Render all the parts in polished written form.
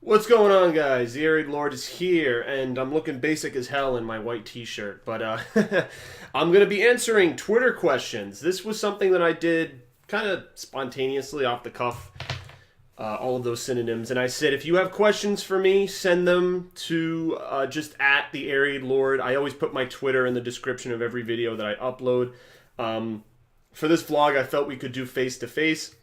What's going on, guys? TheAireaidLord is here, and I'm looking basic as hell in my white t-shirt, but I'm going to be answering Twitter questions. This was something that I did kind of spontaneously off the cuff, all of those synonyms, and I said, if you have questions for me, send them to just at TheAireaidLord. I always put my Twitter in the description of every video that I upload. For this vlog, I felt we could do face-to-face.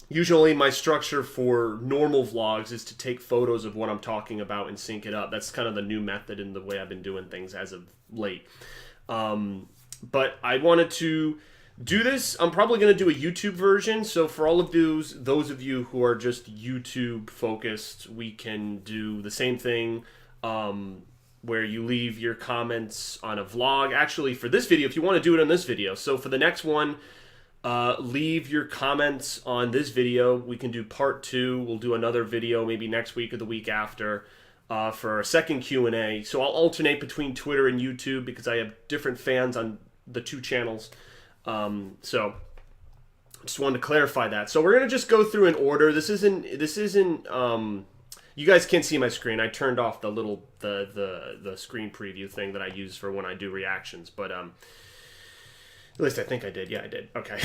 Usually my structure for normal vlogs is to take photos of what I'm talking about and sync it up. That's kind of the new method in the way I've been doing things as of late. But I wanted to do this. I'm probably going to do a YouTube version. So for all of those of you who are just YouTube focused, we can do the same thing where you leave your comments on a vlog. Actually, for this video, if you want to do it on this video. So for the next one, leave your comments on this video. We can do part 2. We'll do another video maybe next week or the week after for a second Q&A. So I'll alternate between Twitter and YouTube because I have different fans on the two channels. So just wanted to clarify that. So we're gonna just go through in order. This isn't. You guys can't see my screen. I turned off the little the screen preview thing that I use for when I do reactions, but at least I think I did. Yeah, I did. Okay.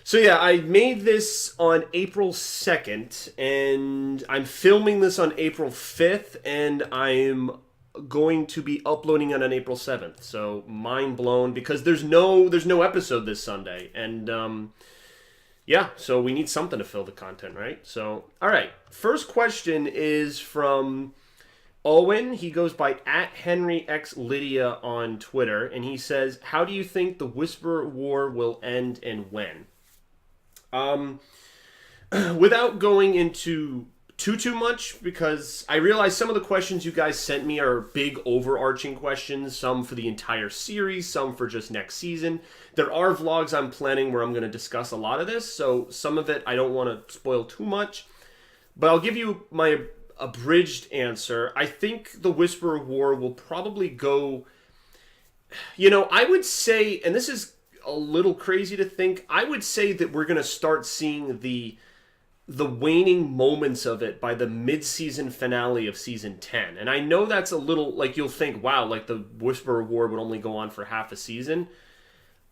So yeah, I made this on April 2nd, and I'm filming this on April 5th, and I'm going to be uploading it on April 7th. So mind blown because there's no episode this Sunday, and yeah, so we need something to fill the content, right? So all right, first question is from Owen. He goes by @HenryXLydia on Twitter, and he says, how do you think the Whisper War will end and when? Without going into too much, because I realize some of the questions you guys sent me are big overarching questions, some for the entire series, some for just next season. There are vlogs I'm planning where I'm going to discuss a lot of this, so some of it I don't want to spoil too much, but I'll give you my abridged answer. I think the Whisper War will probably go, I would say, and this is a little crazy to think, I would say that we're going to start seeing the waning moments of it by the mid-season finale of season 10. And I know that's a little, like, you'll think, wow, like the Whisper War would only go on for half a season.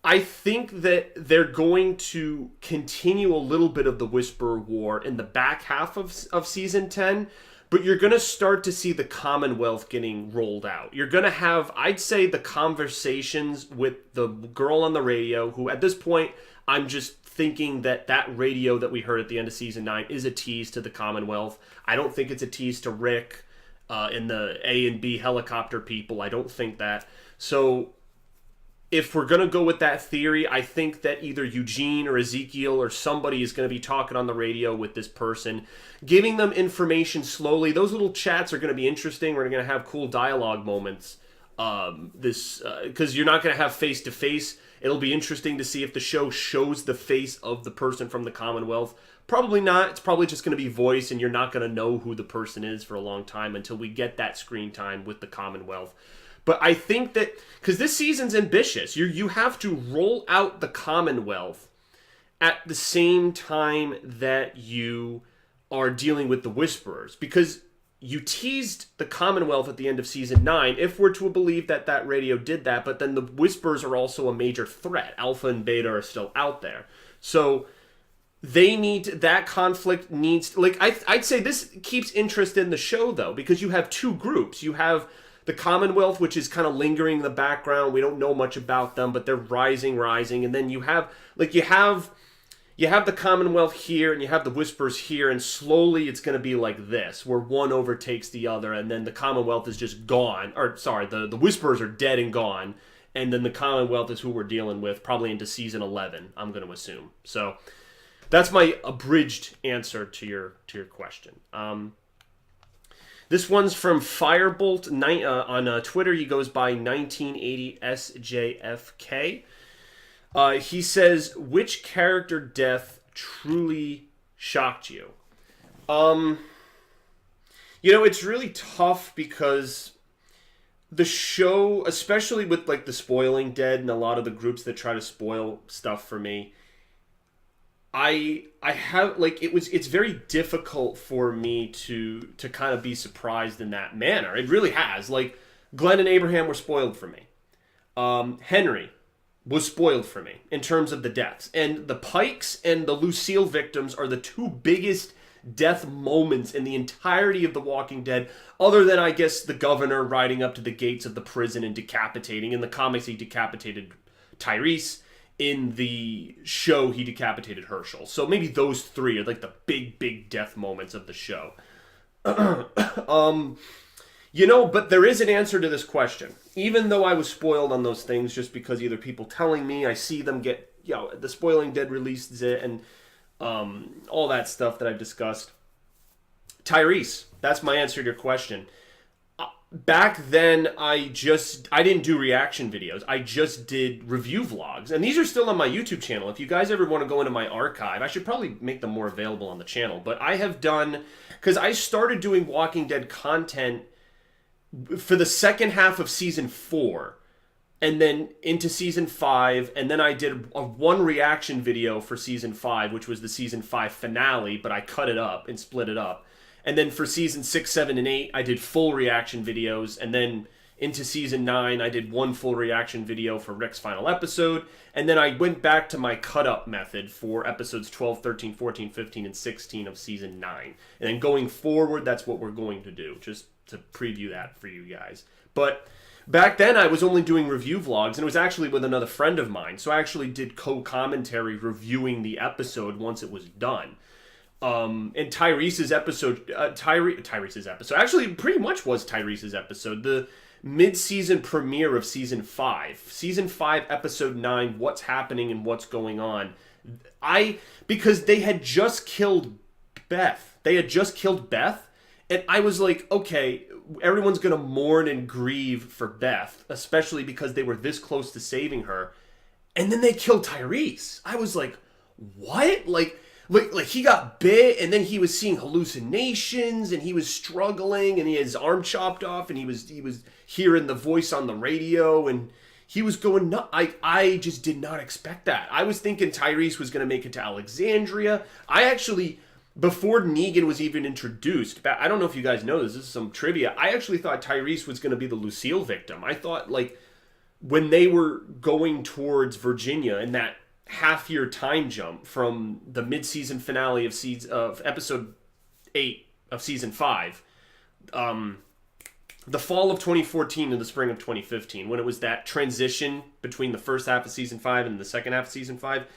I think that they're going to continue a little bit of the Whisper War in the back half of season 10, but you're going to start to see the Commonwealth getting rolled out. You're going to have, I'd say, the conversations with the girl on the radio, who at this point, I'm just thinking that that radio that we heard at the end of season 9 is a tease to the Commonwealth. I don't think it's a tease to Rick and the A and B helicopter people. I don't think that. So if we're going to go with that theory, I think that either Eugene or Ezekiel or somebody is going to be talking on the radio with this person, giving them information slowly. Those little chats are going to be interesting. We're going to have cool dialogue moments. Because you're not going to have face-to-face. It'll be interesting to see if the show shows the face of the person from the Commonwealth. Probably not. It's probably just going to be voice, and you're not going to know who the person is for a long time until we get that screen time with the Commonwealth. But I think that, because this season's ambitious, you have to roll out the Commonwealth at the same time that you are dealing with the Whisperers. Because you teased the Commonwealth at the end of season 9, if we're to believe that that radio did that, but then the Whisperers are also a major threat. Alpha and Beta are still out there. So they need, that conflict needs, like, I'd say this keeps interest in the show, though, because you have two groups. You have the Commonwealth, which is kind of lingering in the background. We don't know much about them, but they're rising. And then you have the Commonwealth here, and you have the Whispers here, and slowly it's going to be like this, where one overtakes the other, and then the Commonwealth is just gone. Or, sorry, the Whispers are dead and gone, and then the Commonwealth is who we're dealing with, probably into season 11, I'm going to assume. So that's my abridged answer to your question. This one's from Firebolt on Twitter. He goes by 1980SJFK. He says, which character death truly shocked you? It's really tough because the show, especially with like the spoiling dead and a lot of the groups that try to spoil stuff for me, I have like it's very difficult for me to kind of be surprised in that manner. It really has. Like Glenn and Abraham were spoiled for me. Henry was spoiled for me in terms of the deaths. And the Pikes and the Lucille victims are the two biggest death moments in the entirety of The Walking Dead, other than, I guess, the governor riding up to the gates of the prison and decapitating. In the comics, he decapitated Tyrese. In the show, he decapitated Herschel. So maybe those three are like the big death moments of the show. But there is an answer to this question. Even though I was spoiled on those things just because either people telling me, I see them get, the Spoiling Dead released it, and all that stuff that I've discussed. Tyrese, that's my answer to your question. Back then, I didn't do reaction videos. I just did review vlogs. And these are still on my YouTube channel. If you guys ever want to go into my archive, I should probably make them more available on the channel. But I have done, because I started doing Walking Dead content for the second half of season 4. And then into season 5. And then I did one reaction video for season 5, which was the season 5 finale. But I cut it up and split it up. And then for season 6, 7, and 8, I did full reaction videos. And then into season 9, I did one full reaction video for Rick's final episode. And then I went back to my cut-up method for episodes 12, 13, 14, 15, and 16 of season 9. And then going forward, that's what we're going to do, just to preview that for you guys. But back then, I was only doing review vlogs, and it was actually with another friend of mine. So I actually did co-commentary reviewing the episode once it was done. And Tyrese's episode, Tyrese's episode, actually pretty much was Tyrese's episode, the mid-season premiere of season 5, season 5, episode 9, what's happening and what's going on. Because they had just killed Beth, and I was like, okay, everyone's gonna mourn and grieve for Beth, especially because they were this close to saving her, and then they killed Tyrese. I was like, what? Like he got bit, and then he was seeing hallucinations, and he was struggling, and he had his arm chopped off, and he was hearing the voice on the radio, and he was going nuts. I just did not expect that. I was thinking Tyrese was going to make it to Alexandria. I actually, before Negan was even introduced, I don't know if you guys know this is some trivia, I actually thought Tyrese was going to be the Lucille victim. I thought, like, when they were going towards Virginia in that half-year time jump from the mid-season finale of episode 8 of season 5, the fall of 2014 and the spring of 2015, when it was that transition between the first half of season 5 and the second half of season 5,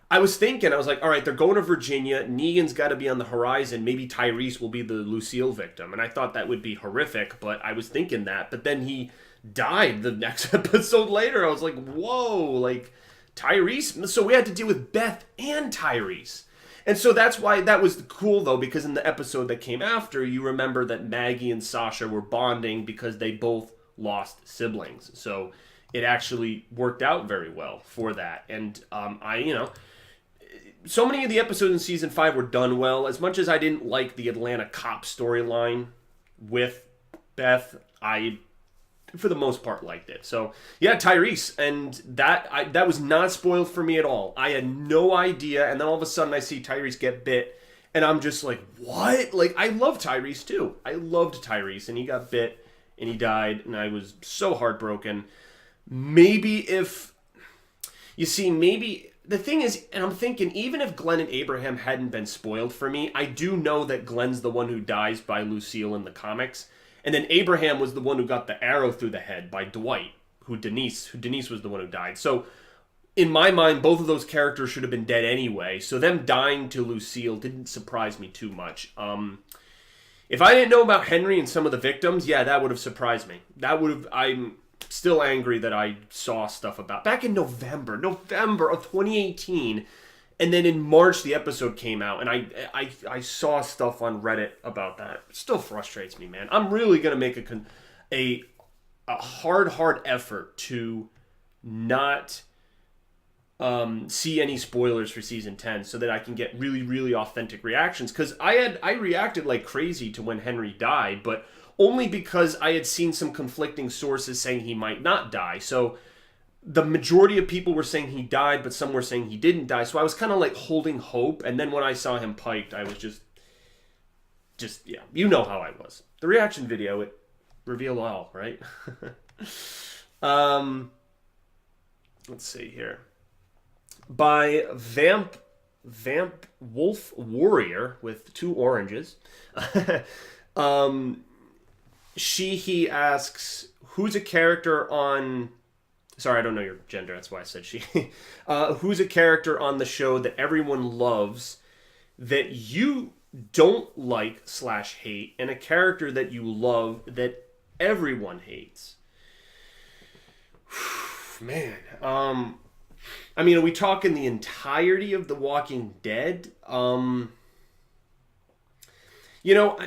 I was like, all right, they're going to Virginia, Negan's got to be on the horizon, maybe Tyrese will be the Lucille victim, and I thought that would be horrific, but I was thinking that, but then he died the next episode later. I was like, whoa, like, Tyrese, so we had to deal with Beth and Tyrese. And so that's why that was cool, though, because in the episode that came after, you remember that Maggie and Sasha were bonding because they both lost siblings. So it actually worked out very well for that. And so many of the episodes in season 5 were done well. As much as I didn't like the Atlanta cop storyline with Beth, I, for the most part, liked it. So yeah, Tyrese, and that was not spoiled for me at all. I had no idea, and then all of a sudden I see Tyrese get bit, and I'm just like, what? Like, I love Tyrese too. I loved Tyrese, and he got bit and he died, and I was so heartbroken. Maybe the thing is, and I'm thinking, even if Glenn and Abraham hadn't been spoiled for me, I do know that Glenn's the one who dies by Lucille in the comics. And then Abraham was the one who got the arrow through the head by Dwight, who Denise was the one who died. So in my mind, both of those characters should have been dead anyway. So them dying to Lucille didn't surprise me too much. If I didn't know about Henry and some of the victims, yeah, that would have surprised me. I'm still angry that I saw stuff about back in November of 2018. And then in March, the episode came out, and I saw stuff on Reddit about that. It still frustrates me, man. I'm really going to make a hard effort to not see any spoilers for Season 10 so that I can get really, really authentic reactions. Because I reacted like crazy to when Henry died, but only because I had seen some conflicting sources saying he might not die. So the majority of people were saying he died, but some were saying he didn't die. So I was kind of like holding hope. And then when I saw him piked, I was just, yeah, you know how I was. The reaction video, it revealed all, right? Let's see here. By Vamp Wolf Warrior with 2 oranges. He asks, who's a character on... Sorry, I don't know your gender, that's why I said she. Who's a character on the show that everyone loves that you don't like / hate, and a character that you love that everyone hates? Man. I mean, are we talking the entirety of The Walking Dead? You know,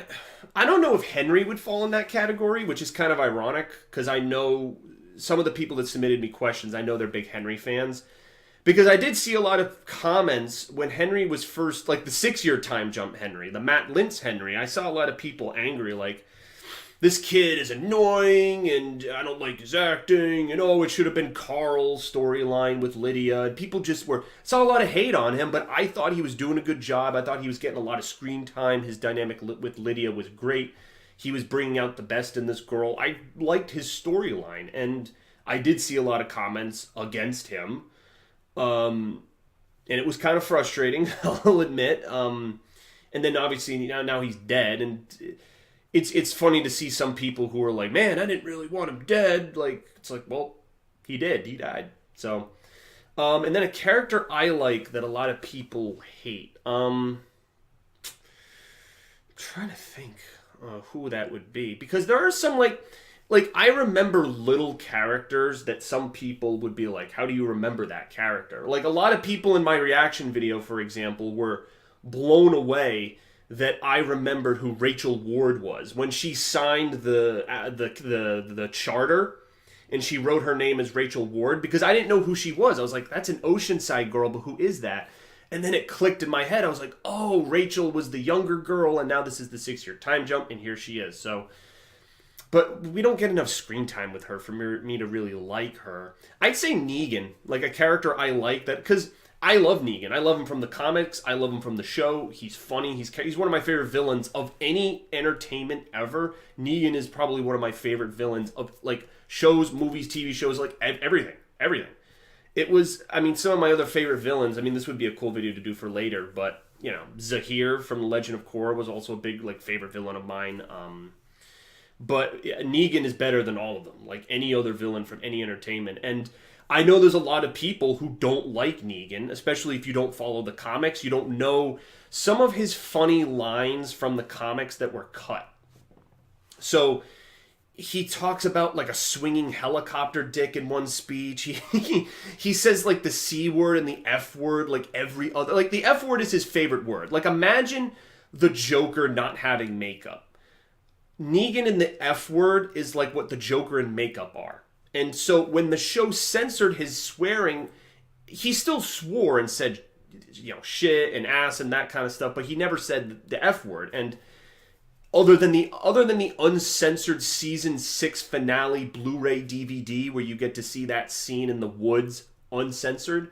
I don't know if Henry would fall in that category, which is kind of ironic, because I know some of the people that submitted me questions, I know they're big Henry fans. Because I did see a lot of comments when Henry was first, like the 6-year time jump Henry, the Matt Lintz Henry. I saw a lot of people angry, like, this kid is annoying, and I don't like his acting, and oh, it should have been Carl's storyline with Lydia. And people just saw a lot of hate on him, but I thought he was doing a good job. I thought he was getting a lot of screen time. His dynamic with Lydia was great. He was bringing out the best in this girl. I liked his storyline, and I did see a lot of comments against him. And it was kind of frustrating, I'll admit. And then obviously now he's dead, and it's funny to see some people who are like, man, I didn't really want him dead. Like, it's like, well, he died. So, and then a character I like that a lot of people hate. I'm trying to think who that would be, because there are some like I remember little characters that some people would be like, how do you remember that character? Like, a lot of people in my reaction video, for example, were blown away that I remembered who Rachel Ward was when she signed the charter, and she wrote her name as Rachel Ward, because I didn't know who she was. I was like, that's an Oceanside girl, but who is that? And then it clicked in my head. I was like, oh, Rachel was the younger girl, and now this is the 6-year time jump, and here she is. So, but we don't get enough screen time with her for me to really like her. I'd say Negan, like a character I like, that, because I love Negan. I love him from the comics. I love him from the show. He's funny. He's one of my favorite villains of any entertainment ever. Negan is probably one of my favorite villains of, like, shows, movies, TV shows, like everything. It was, I mean, some of my other favorite villains, I mean, this would be a cool video to do for later, but, you know, Zahir from The Legend of Korra was also a big, like, favorite villain of mine. But yeah, Negan is better than all of them, like any other villain from any entertainment. And I know there's a lot of people who don't like Negan, especially if you don't follow the comics. You don't know some of his funny lines from the comics that were cut. So he talks about like a swinging helicopter dick in one speech. He says like the C word and the F word like every other. Like the F word is his favorite word. Like imagine the Joker not having makeup. Negan and the F word is like what the Joker and makeup are. And so when the show censored his swearing, he still swore and said, you know, shit and ass and that kind of stuff, but he never said the F word. And other than the uncensored season 6 finale Blu-ray DVD where you get to see that scene in the woods uncensored,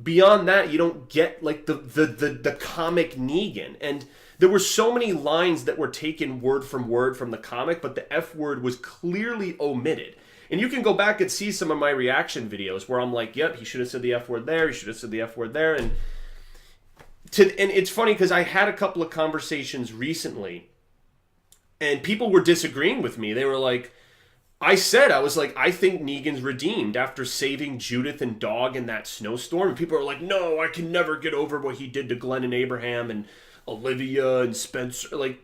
beyond that you don't get like the comic Negan. And there were so many lines that were taken word from the comic, but the F word was clearly omitted. And you can go back and see some of my reaction videos where I'm like, yep, he should have said the F word there, he should have said the F word there. And it's funny because I had a couple of conversations recently and people were disagreeing with me. They were like, I was like, I think Negan's redeemed after saving Judith and Dog in that snowstorm. And people are like, no, I can never get over what he did to Glenn and Abraham and Olivia and Spencer. Like,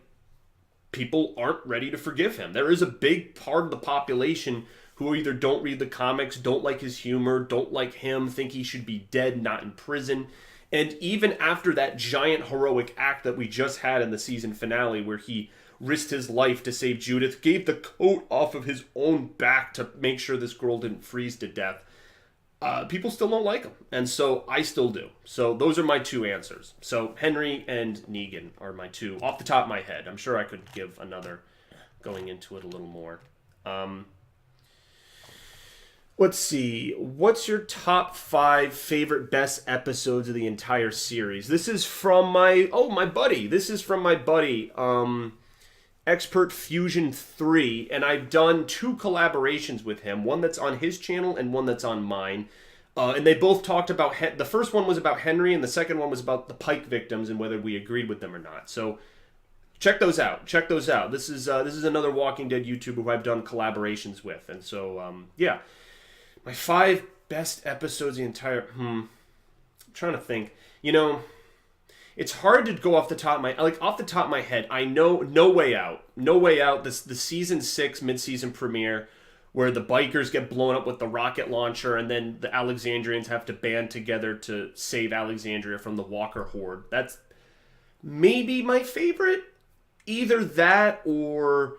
people aren't ready to forgive him. There is a big part of the population who either don't read the comics, don't like his humor, don't like him, think he should be dead, not in prison. And even after that giant heroic act that we just had in the season finale where he risked his life to save Judith, gave the coat off of his own back to make sure this girl didn't freeze to death, people still don't like him. And so I still do. So those are my two answers. So Henry and Negan are my two off the top of my head. I'm sure I could give another going into it a little more. Let's see. What's your top 5 favorite best episodes of the entire series? This is from my buddy. This is from my buddy, Expert Fusion 3, and I've done 2 collaborations with him. One that's on his channel and one that's on mine. And they both talked about the first one was about Henry, and the second one was about the Pike victims and whether we agreed with them or not. So check those out. Check those out. This is another Walking Dead YouTuber who I've done collaborations with, and so yeah. My 5 best episodes, the entire. I'm trying to think. It's hard to go off the top of my head. I know No Way Out. No Way Out. This the season 6 mid-season premiere, where the bikers get blown up with the rocket launcher, and then the Alexandrians have to band together to save Alexandria from the Walker horde. That's maybe my favorite. Either that or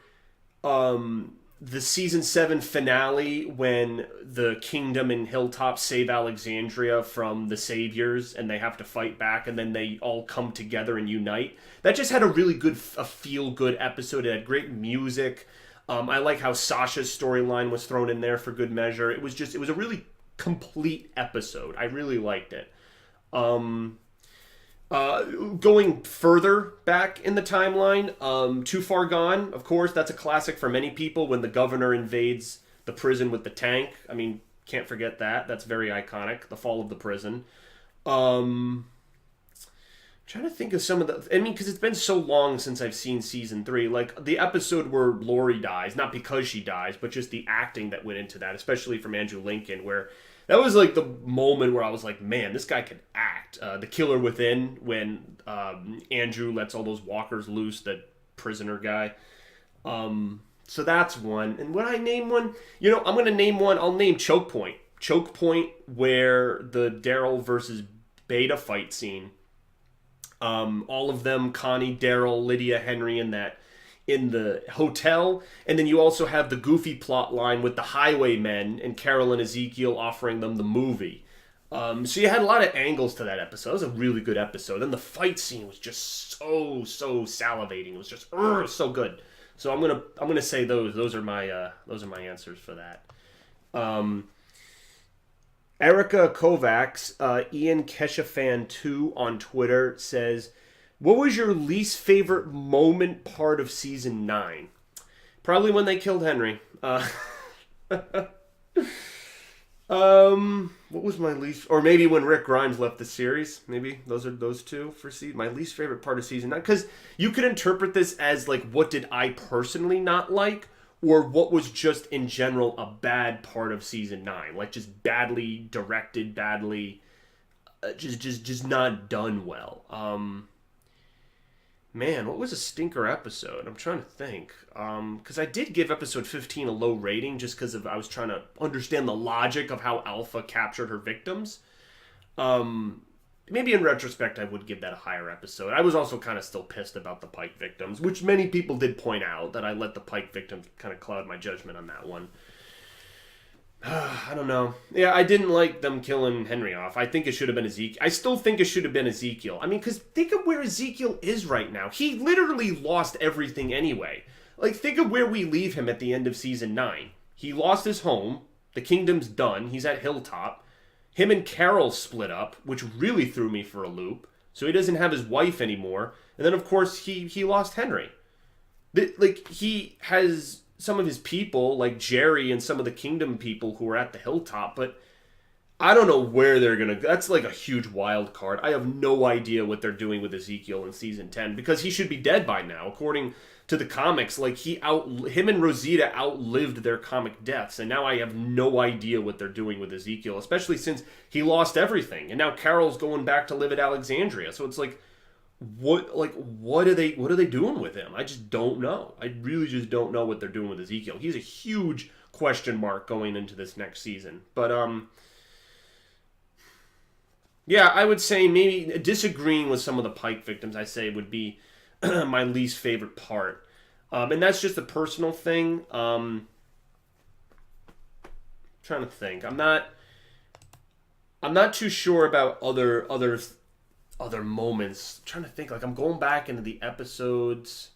the season 7 finale, when the kingdom and Hilltop save Alexandria from the saviors and they have to fight back, and then they all come together and unite. That just had a really good, a feel-good episode. It had great music. I like how Sasha's storyline was thrown in there for good measure. It was a really complete episode. I really liked it. Going further back in the timeline, Too Far Gone, of course, that's a classic for many people, when the governor invades the prison with the tank. I mean, can't forget that. That's very iconic. The fall of the prison. Trying to think of some of the... I mean, because it's been so long since I've seen season 3. Like, the episode where Lori dies, not because she dies, but just the acting that went into that, especially from Andrew Lincoln, where... That was like the moment where I was like, man, this guy can act. The Killer Within, when Andrew lets all those walkers loose, that prisoner guy. So that's one. And when I name one, I'm going to name one. I'll name Choke Point. Choke Point, where the Daryl versus Beta fight scene. All of them, Connie, Daryl, Lydia, Henry, and that in the hotel, and then you also have the goofy plot line with the highwaymen and Carol and Ezekiel offering them the movie. So you had a lot of angles to that episode. It was a really good episode, and the fight scene was just so salivating. It was just so good. So I'm gonna say those are my answers for that. Erica Kovacs, Ian Keshafan 2 on Twitter says, what was your least favorite moment part of season 9? Probably when they killed Henry. What was my least... Or maybe when Rick Grimes left the series. Maybe those are those two for season... My least favorite part of season 9. Because you could interpret this as, like, what did I personally not like? Or what was just, in general, a bad part of season 9. Like, just badly directed, badly... just not done well. Man, what was a stinker episode? I'm trying to think. Because I did give episode 15 a low rating just because I was trying to understand the logic of how Alpha captured her victims. Maybe in retrospect I would give that a higher episode. I was also kind of still pissed about the Pike victims, which many people did point out, that I let the Pike victims kind of cloud my judgment on that one. I don't know. Yeah, I didn't like them killing Henry off. I think it should have been Ezekiel. I still think it should have been Ezekiel. I mean, because think of where Ezekiel is right now. He literally lost everything anyway. Like, think of where we leave him at the end of season 9. He lost his home. The kingdom's done. He's at Hilltop. Him and Carol split up, which really threw me for a loop. So he doesn't have his wife anymore. And then, of course, he lost Henry. Like, he has... some of his people, like Jerry and some of the kingdom people who are at the Hilltop, but I don't know where they're going to go. That's like a huge wild card. I have no idea what they're doing with Ezekiel in season 10, because he should be dead by now. According to the comics, like him and Rosita outlived their comic deaths, and now I have no idea what they're doing with Ezekiel, especially since he lost everything, and now Carol's going back to live at Alexandria. So it's like, what are they doing with him? I just don't know. I really just don't know what they're doing with Ezekiel. He's a huge question mark going into this next season. But yeah, I would say maybe disagreeing with some of the Pike victims, I say, would be my least favorite part. And that's just a personal thing. Trying to think. I'm not too sure about other moments. I'm trying to think. Like, I'm going back into the episodes.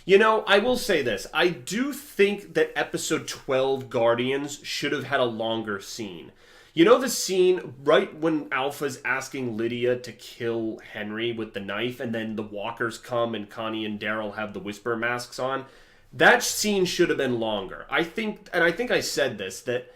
You know, I will say this. I do think that episode 12, Guardians, should have had a longer scene. You know the scene right when Alpha's asking Lydia to kill Henry with the knife, and then the walkers come and Connie and Daryl have the Whisper masks on? That scene should have been longer. I think I said this, that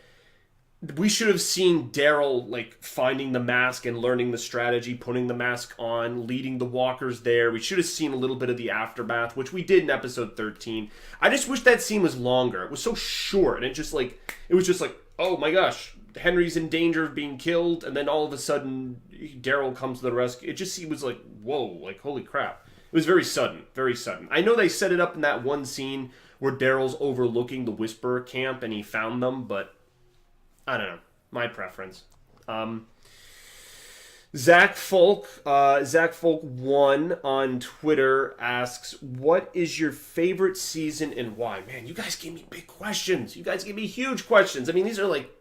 we should have seen Daryl like finding the mask and learning the strategy, putting the mask on, leading the walkers there. We should have seen a little bit of the aftermath, which we did in episode 13. I just wish that scene was longer. It was so short, and it was just like, oh my gosh, Henry's in danger of being killed, and then all of a sudden Daryl comes to the rescue. It was like, whoa, like holy crap. It was very sudden, very sudden. I know they set it up in that one scene where Daryl's overlooking the Whisperer camp and he found them, but I don't know. My preference. Zach Folk 1 on Twitter asks, what is your favorite season and why? Man, you guys gave me big questions. You guys gave me huge questions. I mean, these are like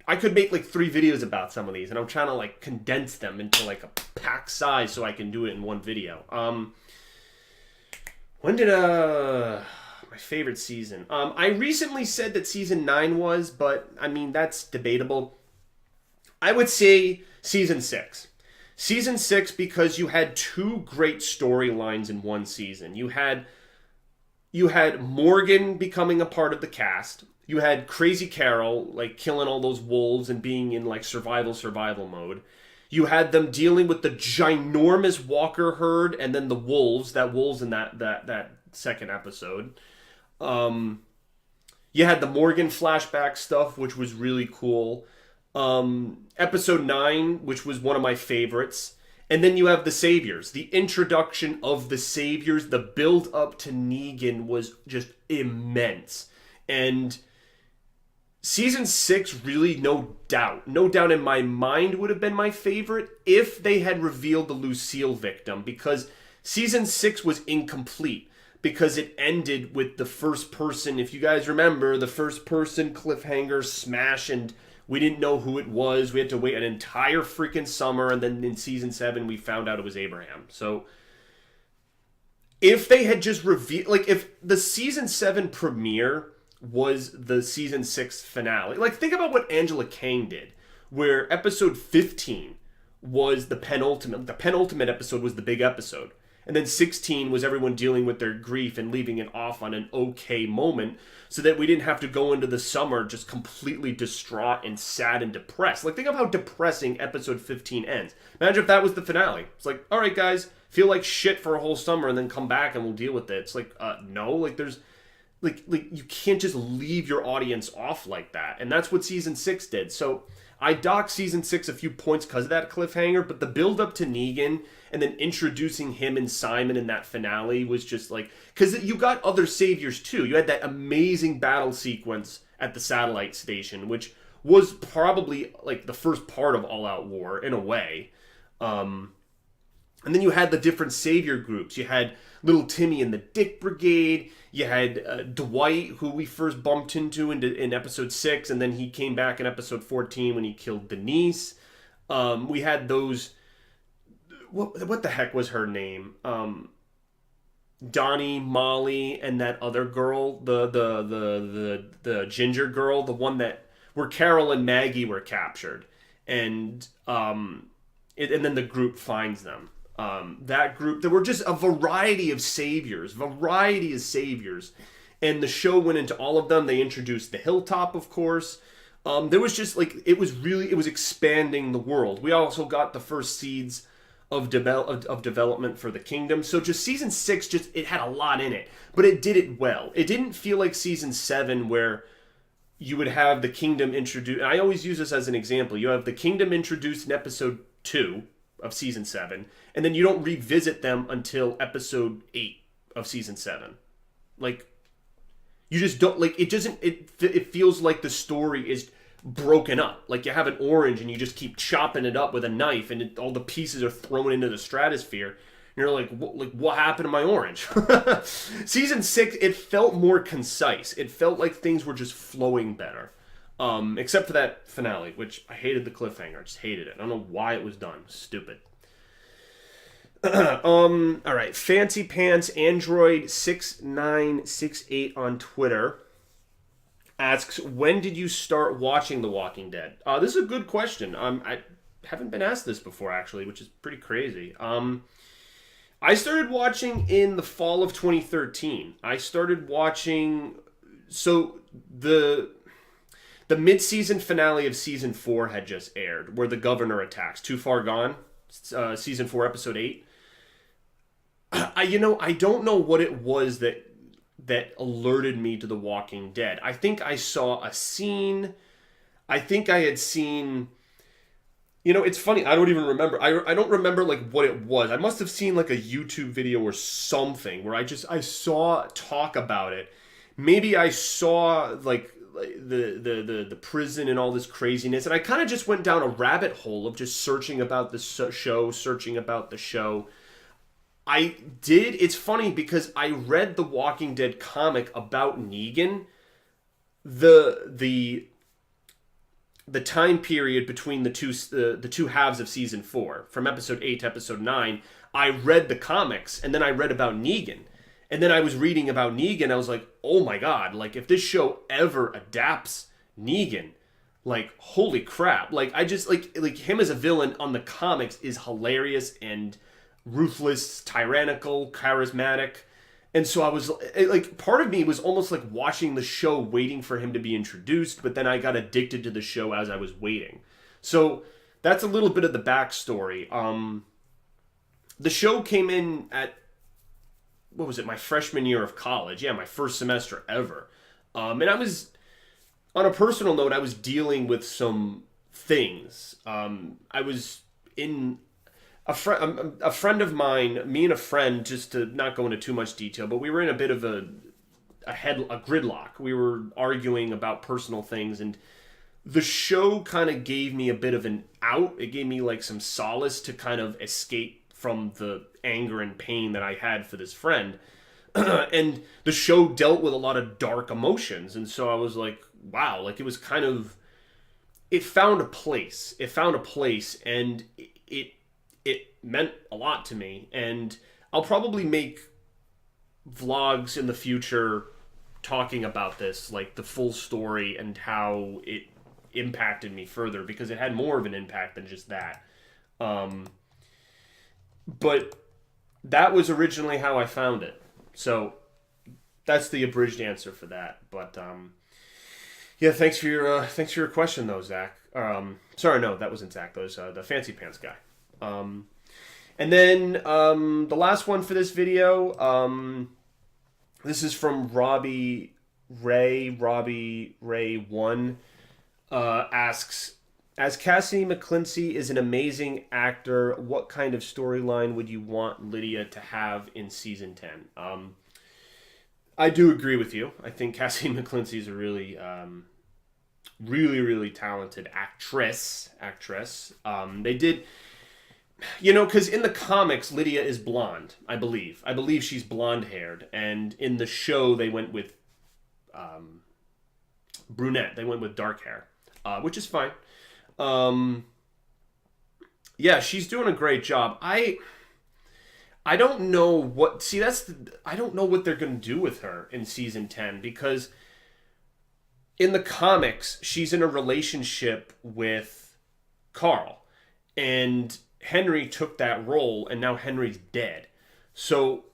I could make like 3 videos about some of these, and I'm trying to like condense them into like a pack size so I can do it in one video. When did my favorite season. I recently said that season 9 was, but I mean, that's debatable. I would say season 6. Season 6 because you had 2 great storylines in one season. You had Morgan becoming a part of the cast. You had Crazy Carol, like, killing all those wolves and being in, like, survival mode. You had them dealing with the ginormous walker herd and then the wolves in that second episode. You had the Morgan flashback stuff, which was really cool. Episode 9, which was one of my favorites. And then you have the Saviors. The introduction of the Saviors, the build up to Negan was just immense. And season 6 really, no doubt in my mind would have been my favorite if they had revealed the Lucille victim, because season 6 was incomplete. Because it ended with the first person, if you guys remember, the first person cliffhanger smash, and we didn't know who it was. We had to wait an entire freaking summer, and then in season 7 we found out it was Abraham. So if they had just revealed, like if the season 7 premiere was the season 6 finale, like think about what Angela Kang did, where episode 15 was the penultimate episode was the big episode. And then 16 was everyone dealing with their grief and leaving it off on an okay moment so that we didn't have to go into the summer just completely distraught and sad and depressed. Like, think of how depressing episode 15 ends. Imagine if that was the finale. It's like, all right, guys, feel like shit for a whole summer and then come back and we'll deal with it. It's like, no, like there's... Like you can't just leave your audience off like that. And that's what season 6 did. So I docked season 6 a few points because of that cliffhanger, but the build up to Negan and then introducing him and Simon in that finale was just like, because you got other saviors too. You had that amazing battle sequence at the satellite station, which was probably like the first part of All Out War in a way. And then you had the different savior groups. You had Little Timmy and the Dick Brigade. You had Dwight, who we first bumped into in episode 6, and then he came back in episode 14 when he killed Denise. We had those... What the heck was her name? Donnie, Molly, and that other girl, the ginger girl, the one where Carol and Maggie were captured, and then the group finds them. That group, there were just a variety of saviors, and the show went into all of them. They introduced the Hilltop, of course. There was just like, it was expanding the world. We also got the first seeds of development for the Kingdom. So just season 6, it had a lot in it, but it did it well. It didn't feel like season 7 where you would have the Kingdom introduced. I always use this as an example. You have the Kingdom introduced in episode 2 of season 7, and then you don't revisit them until episode 8 of season 7. Like, you just don't, like, it feels like the story is broken up. Like you have an orange and you just keep chopping it up with a knife, and all the pieces are thrown into the stratosphere. And you're like, what happened to my orange? Season 6, it felt more concise. It felt like things were just flowing better. Except for that finale, which I hated the cliffhanger. I just hated it. I don't know why it was done. Stupid. All right. Fancy Pants Android 6968 on Twitter asks, when did you start watching The Walking Dead? This is a good question. I haven't been asked this before, actually, which is pretty crazy. I started watching in the fall of 2013. I started watching... So, the mid-season finale of Season 4 had just aired, where the governor attacks. Too Far Gone, Season 4, Episode 8. I don't know what it was that alerted me to The Walking Dead. I think I saw a scene. I think I had seen... it's funny. I don't even remember. I don't remember like what it was. I must have seen like a YouTube video or something where I saw talk about it. Maybe I saw like the prison and all this craziness, and I kind of just went down a rabbit hole of just searching about the show. I did. It's funny because I read the Walking Dead comic about Negan. The time period between the two halves of Season 4, from Episode 8 to Episode 9, I read the comics, and then I read about Negan. And then I was reading about Negan, I was like, oh my god, like, if this show ever adapts Negan, like, holy crap. Like, I just, like him as a villain on the comics is hilarious and ruthless, tyrannical, charismatic. And so I was, like, part of me was almost like watching the show, waiting for him to be introduced, but then I got addicted to the show as I was waiting. So that's a little bit of the backstory. The show came in at, what was it, my freshman year of college. Yeah, my first semester ever. And I was, on a personal note, I was dealing with some things. I was in... A friend of mine, me and a friend, just to not go into too much detail, but we were in a bit of a gridlock. We were arguing about personal things, and the show kind of gave me a bit of an out. It gave me like some solace to kind of escape from the anger and pain that I had for this friend. And the show dealt with a lot of dark emotions, and so I was like, wow, like it was kind of... It found a place. And it meant a lot to me, and I'll probably make vlogs in the future talking about this, like the full story and how it impacted me further, because it had more of an impact than just that. But that was originally how I found it. So that's the abridged answer for that. But yeah, thanks for your question though, Zach. Sorry, no, that wasn't Zach. That was the Fancy Pants guy. And then the last one for this video, this is from Robbie Ray 1, asks, as Cassie McClincy is an amazing actor, what kind of storyline would you want Lydia to have in season 10? I do agree with you. I think Cassie McClincy is a really really talented actress. They did... because in the comics, Lydia is blonde, I believe. I believe she's blonde-haired. And in the show, they went with brunette. They went with dark hair, which is fine. Yeah, she's doing a great job. I don't know what... See, I don't know what they're going to do with her in Season 10, because in the comics, she's in a relationship with Carl. And Henry took that role, and now Henry's dead. So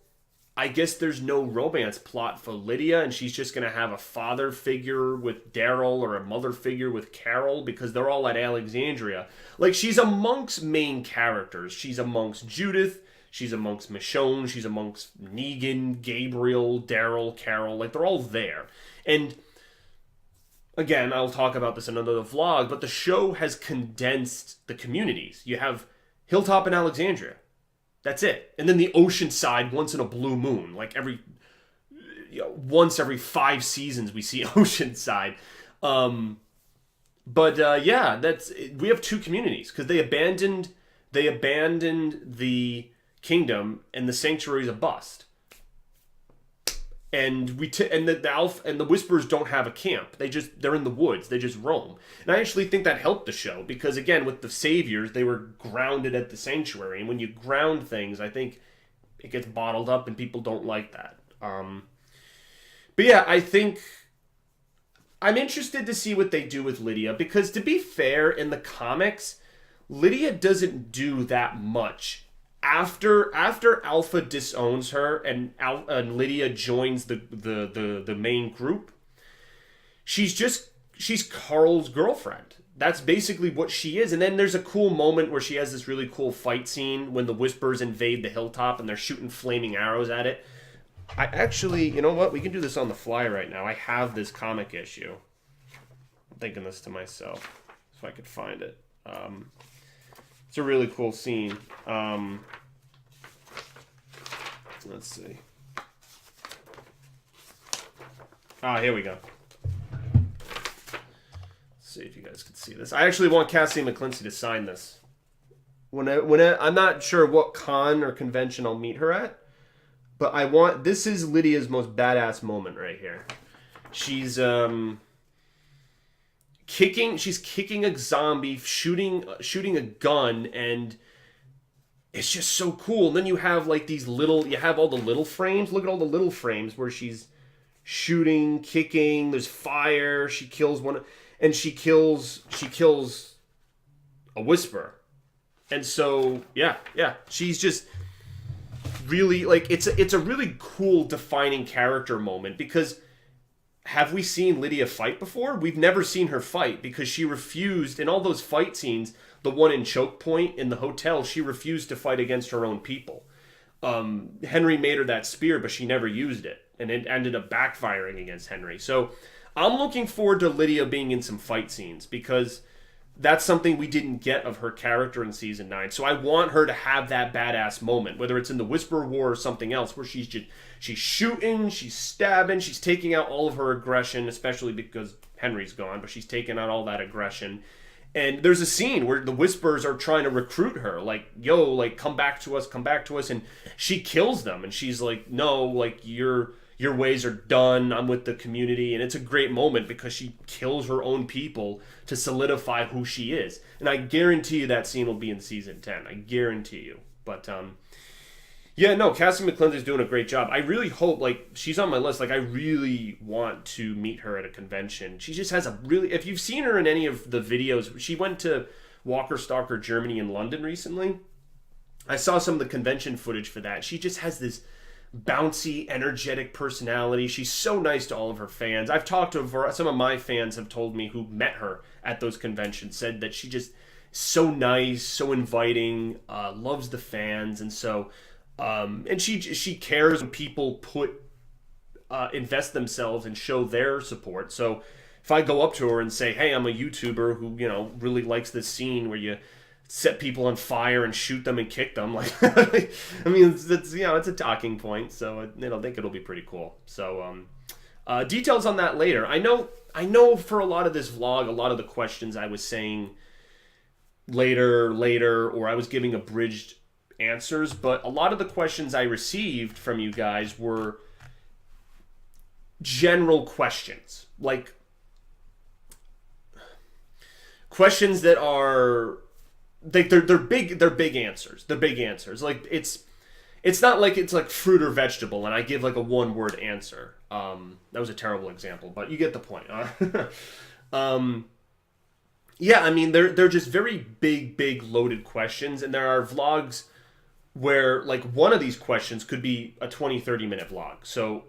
I guess there's no romance plot for Lydia, and she's just going to have a father figure with Daryl or a mother figure with Carol, because they're all at Alexandria. Like, she's amongst main characters. She's amongst Judith, she's amongst Michonne, she's amongst Negan, Gabriel, Daryl, Carol. Like, they're all there. And again, I'll talk about this in another vlog, but the show has condensed the communities. You have Hilltop and Alexandria. That's it. And then the Oceanside once in a blue moon. Like once every 5 seasons we see Oceanside. Yeah, we have 2 communities, because they abandoned the kingdom, and the sanctuary is a bust. and the Whisperers don't have a camp. They're in the woods. They just roam. And I actually think that helped the show because again, with the Saviors, they were grounded at the sanctuary, and when you ground things, I think it gets bottled up, and people don't like that. But yeah, I think I'm interested to see what they do with Lydia because, to be fair, in the comics, Lydia doesn't do that much. After Alpha disowns her and Lydia joins the main group, she's Carl's girlfriend. That's basically what she is. And then there's a cool moment where she has this really cool fight scene when the Whisperers invade the hilltop and they're shooting flaming arrows at it. I actually, you know what? We can do this on the fly right now. I have this comic issue. I'm thinking this to myself, if I could find it. It's a really cool scene. Let's see. Here we go. Let's see if you guys can see this. I actually want Cassie McClincy to sign this. I'm not sure what con or convention I'll meet her at, but this is Lydia's most badass moment right here. She's kicking a zombie, shooting a gun, and it's just so cool. And then you have like you have all the little frames. Look at all the little frames where she's shooting, kicking, there's fire, she kills one, and she kills a Whisperer. And so, yeah, she's just really, like, it's a really cool defining character moment because have we seen Lydia fight before? We've never seen her fight because she refused, in all those fight scenes, the one in Choke Point in the hotel, she refused to fight against her own people. Henry made her that spear, but she never used it, and it ended up backfiring against Henry. So I'm looking forward to Lydia being in some fight scenes because that's something we didn't get of her character in season 9. So I want her to have that badass moment, whether it's in the Whisper War or something else, where she's shooting, she's stabbing, she's taking out all of her aggression, especially because Henry's gone, but she's taking out all that aggression. And there's a scene where the Whisperers are trying to recruit her, like, yo, like, come back to us, and she kills them, and she's like, no, like, your ways are done, I'm with the community, and it's a great moment because she kills her own people to solidify who she is. And I guarantee you that scene will be in season 10, I guarantee you. But, yeah, no, Cassie McClintock's doing a great job. I really hope, like, she's on my list. Like, I really want to meet her at a convention. She just has if you've seen her in any of the videos, she went to Walker Stalker Germany and London recently. I saw some of the convention footage for that. She just has this bouncy, energetic personality. She's so nice to all of her fans. I've talked to her, some of my fans have told me who met her at those conventions, said that she just so nice, so inviting, loves the fans, and so... and she cares when people invest themselves and show their support. So if I go up to her and say, hey, I'm a YouTuber who, really likes this scene where you set people on fire and shoot them and kick them, like, I mean, it's a talking point. So I think it'll be pretty cool. So, details on that later. I know for a lot of this vlog, a lot of the questions I was saying later, or I was giving abridged answers, but a lot of the questions I received from you guys were general questions, like questions that are they're big answers. Like it's not like it's like fruit or vegetable and I give like a one-word answer. That was a terrible example, but you get the point. Yeah, I mean they're just very big loaded questions, and there are vlogs where like one of these questions could be a 20-30 minute vlog. So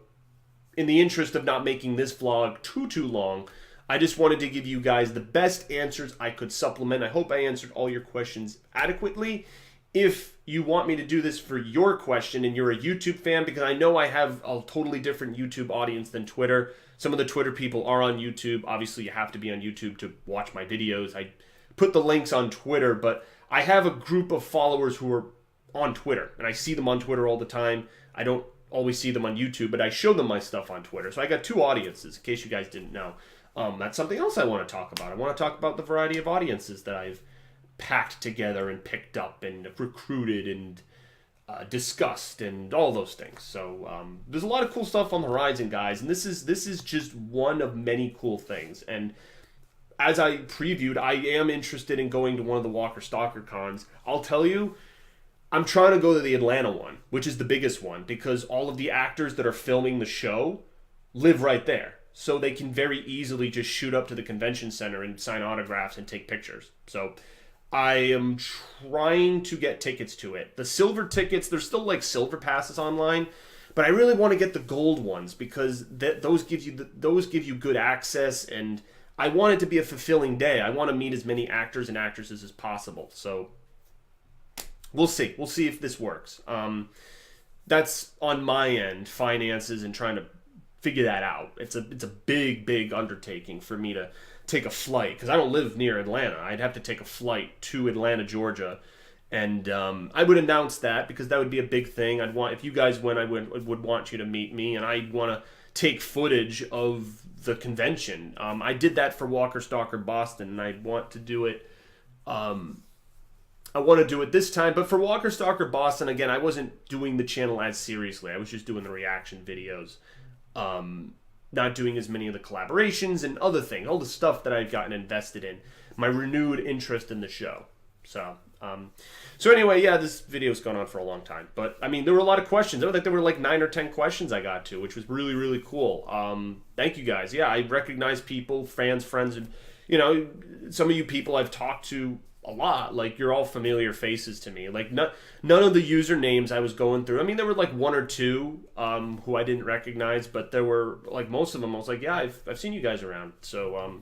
in the interest of not making this vlog too long, I just wanted to give you guys the best answers I could supplement. I hope I answered all your questions adequately. If you want me to do this for your question and you're a YouTube fan, because I know I have a totally different YouTube audience than Twitter. Some of the Twitter people are on YouTube. Obviously, you have to be on YouTube to watch my videos. I put the links on Twitter, but I have a group of followers who are on Twitter, and I see them on Twitter all the time. I don't always see them on YouTube, but I show them my stuff on Twitter. So I got two audiences, in case you guys didn't know. That's something else I want to talk about. I want to talk about the variety of audiences that I've packed together and picked up and recruited and disgust and all those things. So there's a lot of cool stuff on the horizon, guys, and this is just one of many cool things. And as I previewed, I am interested in going to one of the Walker Stalker cons. I'll tell you, I'm trying to go to the Atlanta one, which is the biggest one, because all of the actors that are filming the show live right there. So they can very easily just shoot up to the convention center and sign autographs and take pictures. So I am trying to get tickets to it. The silver tickets, there's still like silver passes online, but I really want to get the gold ones because those give you good access, and I want it to be a fulfilling day. I want to meet as many actors and actresses as possible. So we'll see. We'll see if this works. That's on my end, finances and trying to figure that out. It's a big undertaking for me to take a flight because I don't live near Atlanta. I'd have to take a flight to Atlanta, Georgia, and I would announce that because that would be a big thing. I'd want, if you guys went, I would want you to meet me, and I'd want to take footage of the convention. I did that for Walker Stalker Boston, and I want to do it. I want to do it this time, but for Walker Stalker Boston, again, I wasn't doing the channel as seriously. I was just doing the reaction videos. Not doing as many of the collaborations and other things, all the stuff that I've gotten invested in, my renewed interest in the show. So anyway, yeah, this video's gone on for a long time, but I mean, there were a lot of questions. There were like 9 or 10 questions I got to, which was really, really cool. Thank you guys. Yeah, I recognize people, fans, friends, and some of you people I've talked to a lot. Like, you're all familiar faces to me. Like, none of the usernames I was going through. I mean, there were like 1 or 2 who I didn't recognize, but there were like most of them. I was like, yeah, I've seen you guys around. So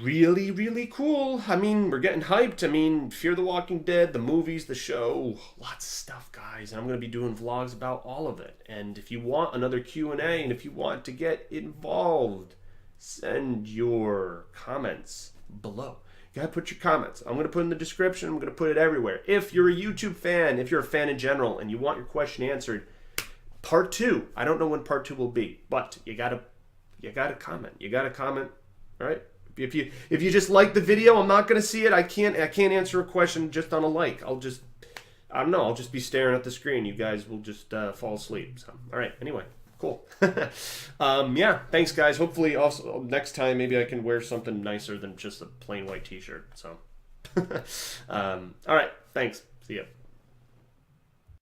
really, really cool. I mean, we're getting hyped. I mean, Fear the Walking Dead, the movies, the show, lots of stuff, guys. And I'm going to be doing vlogs about all of it. And if you want another Q&A, and if you want to get involved, send your comments below. You gotta put your comments. I'm gonna put in the description. I'm gonna put it everywhere. If you're a YouTube fan, if you're a fan in general, and you want your question answered, part 2. I don't know when part 2 will be, but you gotta comment. You gotta comment. All right. If you just like the video, I'm not gonna see it. I can't answer a question just on a like. I don't know. I'll just be staring at the screen. You guys will just fall asleep. So, all right. Anyway. Cool. Yeah, thanks guys. Hopefully also next time maybe I can wear something nicer than just a plain white t-shirt. So all right, thanks. See ya.